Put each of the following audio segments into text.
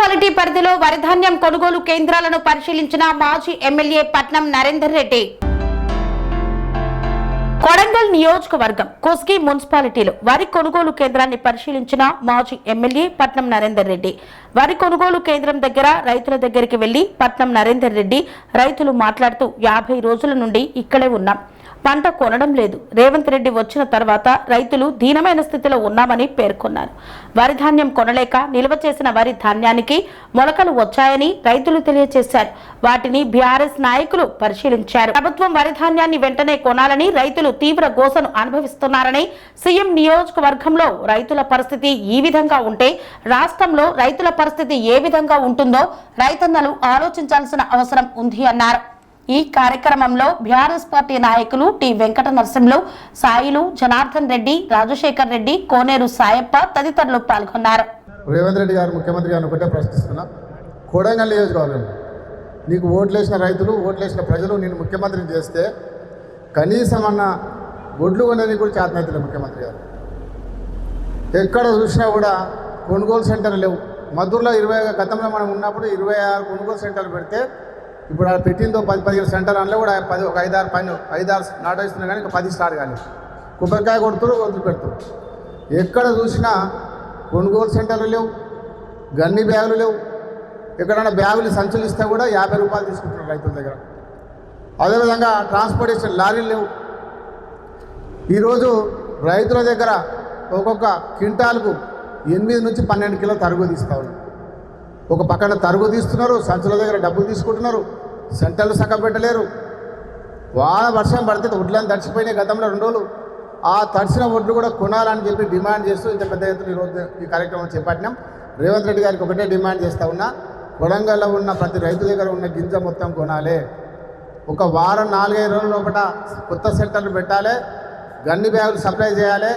Municipality పరిధిలో వరి ధాన్యం కొనుగోలు కేంద్రాలను పరిశీలించిన మాజీ ఎమ్మెల్యే పట్నం నరేందర్ రెడ్డి. కొడంగల్ నియోజకవర్గం కోస్గి మున్సిపాలిటీలో వరి కొనుగోలు కేంద్రాన్ని పరిశీలించిన మాజీ ఎమ్మెల్యే పట్నం నరేందర్ రెడ్డి. వరి కొనుగోలు కేంద్రం దగ్గర రైతుల దగ్గరికి వెళ్లి పట్నం నరేందర్ రెడ్డి రైతులు మాట్లాడుతూ 50 రోజుల నుండి ఇక్కడే ఉన్నాం, పంట కొనడం లేదు. రేవంత్ రెడ్డి వచ్చిన తర్వాత రైతులు దీనమైన స్థితిలో ఉన్నామని పేర్కొన్నారు. వరి ధాన్యం కొనలేక నిల్వ చేసిన వరి ధాన్యానికి మొలకలు వచ్చాయని రైతులు తెలియజేశారు. వాటిని బీఆర్ఎస్ నాయకులు పరిశీలించారు. ప్రభుత్వం వరి ధాన్యాన్ని వెంటనే కొనాలని రైతులు తీవ్ర గోసను అనుభవిస్తున్నారని, సీఎం నియోజకవర్గంలో రైతుల పరిస్థితి ఈ విధంగా ఉంటే రాష్ట్రంలో రైతుల పరిస్థితి ఏ విధంగా ఉంటుందో రైతన్నలు ఆలోచించాల్సిన అవసరం ఉంది అన్నారు. ఈ కార్యక్రమంలో బీఆర్ఎస్ పార్టీ నాయకులు టి వెంకట నరసింహులు, సాయిలు, జనార్దన్ రెడ్డి, రాజశేఖర్ రెడ్డి, కోనేరు సాయప్ప తదితరులు పాల్గొన్నారు. రేవంత్ రెడ్డి గారు ముఖ్యమంత్రి గారిని ఒకటే ప్రశ్నిస్తున్నా, కొడంగల్ నియోజకవర్గం నీకు ఓట్లేసిన రైతులు, ఓట్లేసిన ప్రజలు నేను ముఖ్యమంత్రిని చేస్తే కనీసం అన్న ఒడ్లు కొనేది కూడా చేతనైతే ముఖ్యమంత్రి గారు. ఎక్కడ చూసినా కూడా కొనుగోలు సెంటర్లు లేవు. మద్దూరులో గతంలో మనం ఉన్నప్పుడు 26 కొనుగోలు సెంటర్లు పెడితే ఇప్పుడు అక్కడ పెట్టిందో 10-15 సెంటర్ అందులో కూడా ఒక 5-6 నాటేస్తున్నాయి, కానీ ఇంకా 10 స్టార్ట్ కానీ కొబ్బరికాయ కొడుతురు, వదిలి పెడుతురు. ఎక్కడ చూసినా కొనుగోలు సెంటర్లు లేవు, గన్ని బ్యాగులు లేవు. ఎక్కడైనా బ్యాగులు సంచులు ఇస్తే కూడా 50 రూపాయలు తీసుకుంటున్నారు రైతుల దగ్గర. అదేవిధంగా ట్రాన్స్పోర్టేషన్ లారీలు లేవు. ఈరోజు రైతుల దగ్గర ఒక్కొక్క క్వింటాల్కు 8 నుంచి 12 కిలో తరుగు తీస్తూ ఉన్నారు. ఒక పక్కన తరుగు తీస్తున్నారు, సంచుల దగ్గర డబ్బులు తీసుకుంటున్నారు, సెంటర్లు సగం పెట్టలేరు. వర్షం పడితే ఒడ్లను తడిచిపోయినాయి గతంలో 2 రోజులు. ఆ తడిసిన ఒడ్లు కూడా కొనాలని చెప్పి డిమాండ్ చేస్తూ ఇంత పెద్ద ఎత్తున ఈరోజు ఈ కార్యక్రమం చేపట్టినాం. రేవంత్ రెడ్డి గారికి ఒకటే డిమాండ్ చేస్తూ ఉన్నా, కొడంగల్లో ఉన్న ప్రతి రైతు దగ్గర ఉన్న గింజ మొత్తం కొనాలి. ఒక వారం 4-5 రోజుల లోపల కొత్త సెంటర్లు పెట్టాలి, గన్ని బ్యాగులు సప్లై చేయాలి,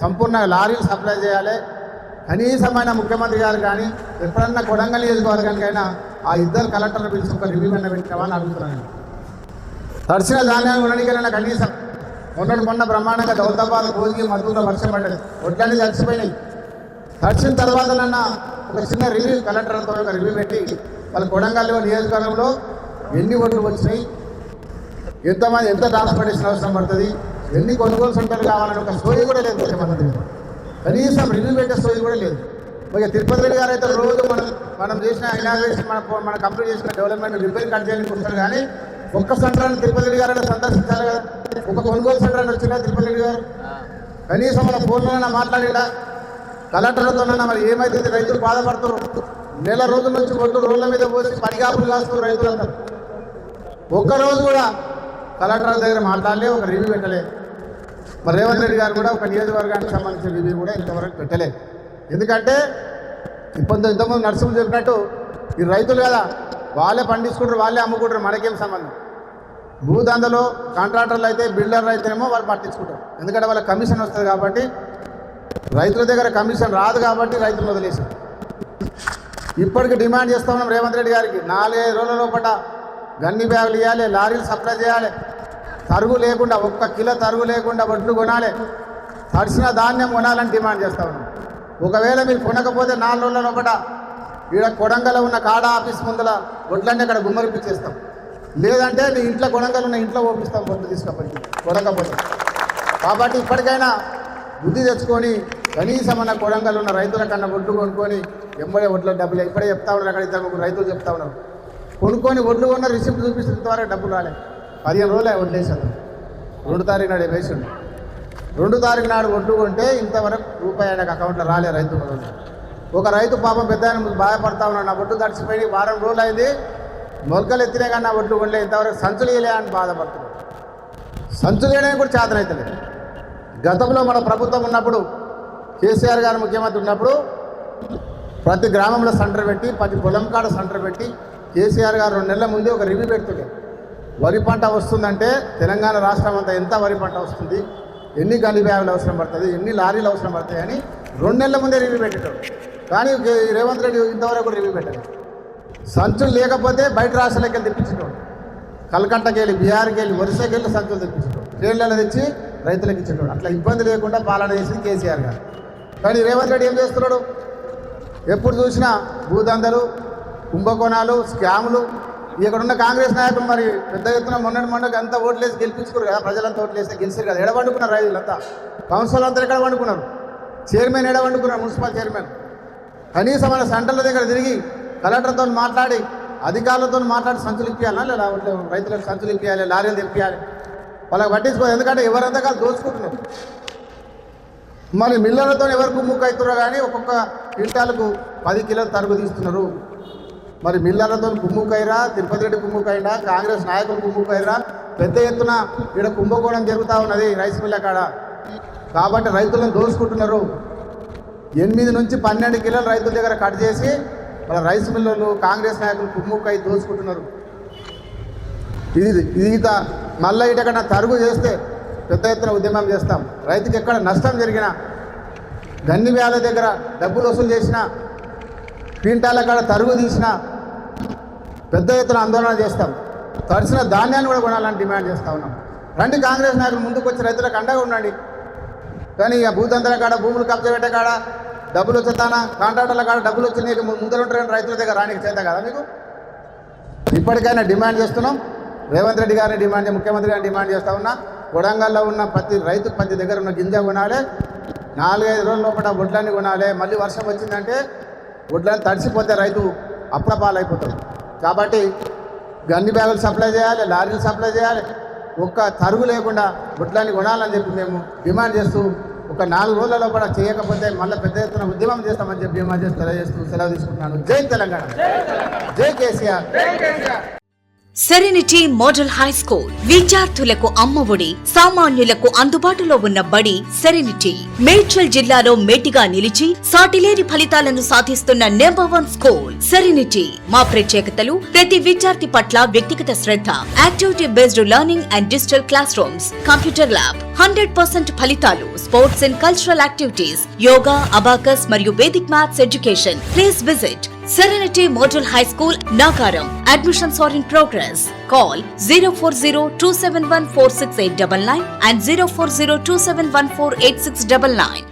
సంపూర్ణ లారీలు సప్లై చేయాలి. కనీసమైన ముఖ్యమంత్రి గారు కానీ ఎప్పుడన్నా కొడంగల్ నియోజకవర్గానికైనా ఆ 2 కలెక్టర్లు పిలిచి ఒక రివ్యూ అన్న పెట్టినామని అడుగుతున్నాను. తడిసిన ధాన్యాన్ని ఉండడానికైనా కనీసం మొన్న బ్రహ్మాండంగా దౌలతాబాద్, కోస్గి, మద్దూరులో వర్షం పడ్డది, ఒడ్లన్నీ తడిచిపోయినాయి. తడిచిన తర్వాతనన్నా ఒక చిన్న రివ్యూ కలెక్టర్లతో ఒక రివ్యూ పెట్టి వాళ్ళ కొడంగల్ నియోజకవర్గంలో ఎన్ని ఒడ్లు వచ్చినాయి, ఎంతమంది ఎంత ట్రాన్స్పోర్టేషన్ అవసరం పడుతుంది, ఎన్ని కొనుగోలు సెంటర్లు కావాలని ఒక సోయి కూడా లేదు ముఖ్యమంత్రి. కనీసం రివ్యూ పెట్టే సోయి కూడా లేదు. ఇక తిరుపతి రెడ్డి గారు అయితే రోజు మనం చేసిన ఇనాగ్రేషన్ మన కంప్లీట్ చేసిన డెవలప్మెంట్ రిపేర్ కట్ చేయడానికి వస్తారు, కానీ ఒక్క సెంటర్ అని తిరుపతి రెడ్డి గారు సందర్శించాలి కదా. ఒక కొనుగోలు సెంటర్ అని వచ్చినా తిరుపతి రెడ్డి గారు కనీసం మన ఫోన్లోనైనా మాట్లాడినా కలెక్టర్లతోనైనా మరి ఏమైతే రైతులు బాధపడుతున్నారు. నెల రోజుల నుంచి ఒడ్లు రోడ్ల మీద పోసి పడిగాపులు కాస్తున్నారు రైతులందరూ. ఒక్కరోజు కూడా కలెక్టర్ దగ్గర మాట్లాడలే, ఒక రివ్యూ పెట్టలే. మరి రేవంత్ రెడ్డి గారు కూడా ఒక నియోజకవర్గానికి సంబంధించిన రివ్యూ కూడా ఇంతవరకు పెట్టలేదు. ఎందుకంటే ఇంతకుముందు నరసింహులు చెప్పినట్టు ఈ రైతులు కదా, వాళ్ళే పండించుకుంటారు, వాళ్ళే అమ్ముకుంటారు, మనకేం సంబంధం. భూదందలో కాంట్రాక్టర్లు అయితే, బిల్డర్లు అయితేనేమో వాళ్ళు పట్టించుకుంటారు. ఎందుకంటే వాళ్ళ కమిషన్ వస్తుంది కాబట్టి. రైతుల దగ్గర కమిషన్ రాదు కాబట్టి రైతులు వదిలేసారు. ఇప్పటికి డిమాండ్ చేస్తూ ఉన్నాం రేవంత్ రెడ్డి గారికి, 4-5 రోజుల లోపల గన్ని బ్యాగులు ఇవ్వాలి, లారీలు సప్లై చేయాలి, తరుగు లేకుండా, 1 కిలో తరుగు లేకుండా వడ్లు కొనాలి, తడిసిన ధాన్యం కొనాలని డిమాండ్ చేస్తూ ఉన్నాం. ఒకవేళ మీరు కొనకపోతే 4 రోజుల లోపల ఈడ కొడంగల్లో ఉన్న కాడా ఆఫీస్ ముందర వడ్లన్నీ అక్కడ గుమ్మరిపించేస్తాం. లేదంటే నీ ఇంట్లో కొడంగల్ ఉన్న ఇంట్లో ఓపిస్తాం వడ్లు తీసుకపోయి కొనకపోతే. కాబట్టి ఇప్పటికైనా బుద్ధి తెచ్చుకొని కనీసం అన్న కొడంగల్ ఉన్న రైతుల కన్నా వడ్లు కొనుక్కొని ఎంబడే వడ్ల డబ్బులు ఇప్పుడే చెప్తా ఉన్నారు. అక్కడ 2 రైతులు చెప్తా ఉన్నారు, కొనుక్కొని వడ్లు కొన్న రిసిప్ట్ చూపిస్తే ఇంతవరకు డబ్బులు రాలేదు. 15 రోజులు వడ్లేసాడు. 2 తారీఖు నాడు వేసిండు. 2 తారీఖు నాడు వడ్లు కొంటే ఇంతవరకు రూపాయి ఆయనకు అకౌంట్లో రాలే రైతు. ఒక రైతు పాపం పెద్ద బాధపడతా ఉన్నాడు, నా వడ్లు తడిచిపోయి వారం రోజులు అయింది, మొలకలు ఎత్తినే కానీ నా వడ్లు కొనలే, ఇంతవరకు సంచులు వేయలే అని బాధపడుతున్నాడు. సంచులు వేయడానికి కూడా చేతనైతలేదు. గతంలో మన ప్రభుత్వం ఉన్నప్పుడు, కేసీఆర్ గారు ముఖ్యమంత్రి ఉన్నప్పుడు ప్రతి గ్రామంలో సెంటర్ పెట్టి, ప్రతి పొలం కాడ సెంటర్ పెట్టి కేసీఆర్ గారు 2 నెలల ముందే ఒక రివ్యూ పెడుతుండే. వరి పంట వస్తుందంటే తెలంగాణ రాష్ట్రం అంతా ఎంత వరి పంట వస్తుంది, ఎన్ని గన్ని బ్యాగులు అవసరం పడుతుంది, ఎన్ని లారీలు అవసరం పడతాయి అని 2 నెలల ముందే రివ్యూ పెట్టేటాడు. కానీ రేవంత్ రెడ్డి ఇంతవరకు రివ్యూ పెట్టాడు. సంచులు లేకపోతే బయట రాష్ట్రాలకి వెళ్ళి తెప్పించేటోడు, కలకట్టకి వెళ్ళి, బీహార్కి వెళ్ళి, ఒరిస్సాకి వెళ్ళి సంచులు తెప్పించేటోడు, ట్రైన్లలో తెచ్చి రైతులకు ఇచ్చేటోడు. అట్లా ఇబ్బంది లేకుండా పాలన చేసింది కేసీఆర్ గారు. కానీ రేవంత్ రెడ్డి ఏం చేస్తున్నాడు, ఎప్పుడు చూసినా భూదందలు, కుంభకోణాలు, స్కాములు. ఇక్కడ ఉన్న కాంగ్రెస్ నాయకులు మరి పెద్ద ఎత్తున మొన్నటి అంతా ఓట్లేసి గెలిపించుకోరు కదా, ప్రజలంతా ఓట్లేస్తే గెలిచారు కదా. ఎడ వండుకున్నారు రైతులంతా, కౌన్సిల్ అంతా ఎక్కడ వండుకున్నారు, చైర్మన్ ఎడ వండుకున్నారు, మున్సిపల్ చైర్మన్. కనీసం మన సెంటర్ల దగ్గర తిరిగి కలెక్టర్తో మాట్లాడి అధికారులతో మాట్లాడి సంచులు ఇప్పించాలా, లేదా రైతులకు సంచులు ఇప్పించాలి, లారీలు తెప్పించాలి. వాళ్ళకి పట్టించుకోవాలి, ఎందుకంటే ఎవరంతా కాదు దోచుకుంటున్నారు. మరి మిల్లర్లతో ఎవరు కుమ్ముక్కు అవుతున్నారో కానీ ఒక్కొక్క క్వింటాలకు 10 కిలోలు తరుగు తీస్తున్నారు. మరి మిల్లర్లతో కుమ్ముక్కైరా, తిరుపతి రెడ్డి కుమ్ముక్కైనా, కాంగ్రెస్ నాయకులు కుమ్ముక్కైరా, పెద్ద ఎత్తున ఇక్కడ కుంభకోణం జరుగుతూ ఉన్నది రైస్ మిల్ల కాడ. కాబట్టి రైతులను దోచుకుంటున్నారు. 8 నుంచి 12 కిలోలు రైతుల దగ్గర కట్ చేసి వాళ్ళ రైస్ మిల్లర్లు, కాంగ్రెస్ నాయకులు కుమ్ముక్కై దోచుకుంటున్నారు. ఇది మళ్ళీ ఇటకన్నా తరుగు చేస్తే పెద్ద ఎత్తున ఉద్యమం చేస్తాం. రైతుకి ఎక్కడ నష్టం జరిగినా, గన్ని వేల దగ్గర డబ్బులు వసూలు చేసినా, క్వింటాల కాడ తరుగు తీసినా పెద్ద ఎత్తున ఆందోళన చేస్తాం. తడిసిన ధాన్యాన్ని కూడా కొనాలని డిమాండ్ చేస్తూ ఉన్నాం. రండి కాంగ్రెస్ నాయకులు ముందుకు వచ్చి రైతులకు అండగా ఉండండి. కానీ ఇక భూదంతల కాడ, భూములు కబ్జా పెట్టే కాడ డబ్బులు వచ్చేతానా, కాంట్రాక్టర్ల కాడ డబ్బులు వచ్చి నీకు ముందర ఉంటారని రైతుల దగ్గర రానికి చేత కదా మీకు. ఇప్పటికైనా డిమాండ్ చేస్తున్నాం. రేవంత్ రెడ్డి గారిని డిమాండ్, ముఖ్యమంత్రి గారిని డిమాండ్ చేస్తూ ఉన్నా. కొడంగల్లో ఉన్న ప్రతి రైతు ప్రతి దగ్గర ఉన్న గింజ కొనాలి. 4-5 రోజుల లోపల వడ్లన్నీ కొనాలి. మళ్ళీ వర్షం వచ్చిందంటే వడ్లన్నీ తడిసిపోతే రైతు అప్రపాలైపోతాడు. కాబట్టి గన్ని బ్యాగులు సప్లై చేయాలి, లారీలు సప్లై చేయాలి. ఒక్క తరుగు లేకుండా వడ్లన్నీ కొనాలని చెప్పి మేము డిమాండ్ చేస్తూ, ఒక 4 రోజుల లోపల చేయకపోతే మళ్ళీ పెద్ద ఎత్తున ఉద్యమం చేస్తామని చెప్పి డిమాండ్ చేసి తెలియజేస్తూ సెలవు తీసుకుంటున్నాను. జై తెలంగాణ, జై KCR. Serenity model high school విద్యార్థులకు అమ్మఒడి, సామాన్యులకు అందుబాటులో ఉన్న బడి సెరెనిటీ. మేడ్చల్ జిల్లాలో మేటిగా నిలిచి సాటిలేని ఫలితాలను సాధిస్తున్న #1 స్కూల్ సెరెనిటీ. మా ప్రత్యేకతలు: ప్రతి విద్యార్థి పట్ల వ్యక్తిగత శ్రద్ధ, activity based learning and digital classrooms, computer lab, 100% ఫలితాలు, sports and cultural activities, yoga, abacus మరియు Vedic maths education. Please visit Serenity Model High School, Nagaram. Admissions are in progress. Call 040-271-46899 and 040-271-48699.